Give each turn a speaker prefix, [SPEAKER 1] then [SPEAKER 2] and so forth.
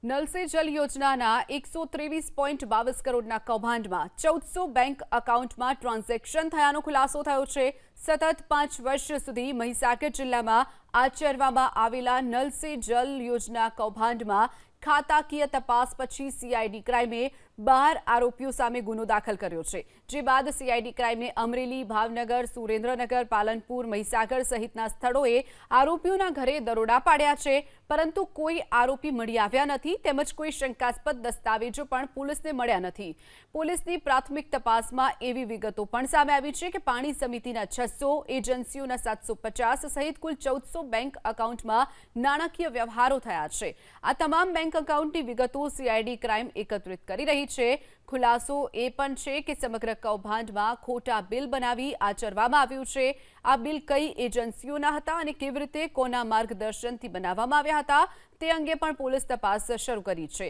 [SPEAKER 1] Null સે જલ યોજનાના 123.22 કરોડના કૌભાંડમાં 1400 બેંક એકાઉન્ટમાં ટ્રાન્ઝેક્શન થયાનો ખુલાસો થયો છે। સતત 5 વર્ષ સુધી મહીસાગર જિલ્લામાં આચરવામાં આવેલા નલ સે જલ યોજના કૌભાંડમાં ખાતાકીય તપાસ પછી સીઆઈડી ક્રાઇમે 12 આરોપીઓ સામે ગુનો દાખલ કર્યો છે। જે બાદ સીઆઈડી ક્રાઇમે અમરેલી, ભાવનગર, સુરેન્દ્રનગર, પાલનપુર, મહીસાગર સહિતના સ્થળોએ આરોપીઓના ઘરે દરોડા પાડ્યા છે, પરંતુ કોઈ આરોપી મળી આવ્યા નથી તેમજ કોઈ શંકાસ્પદ દસ્તાવેજો પણ પોલીસને મળ્યા નથી। પોલીસની પ્રાથમિક તપાસમાં એવી વિગતો પણ સામે આવી છે કે પાણી સમિતિના 600, એજન્સીઓના 750 સહિત કુલ 1400 બેંક એકાઉન્ટમાં નાણાકીય વ્યવહારો થયા છે। આ તમામ બેંક એકાઉન્ટની વિગતો સીઆઈડી ક્રાઇમ એકત્રિત કરી રહી છે। ખુલાસો એ પણ છે કે સમગ્ર કૌભાંડમાં ખોટા બિલ બનાવી આચરવામાં આવ્યું છે। આ બિલ કઈ એજન્સીઓના હતા અને કેવી રીતે કોના માર્ગદર્શનથી બનાવવામાં આવ્યા હતા તે અંગે પણ પોલીસ તપાસ શરૂ કરી છે।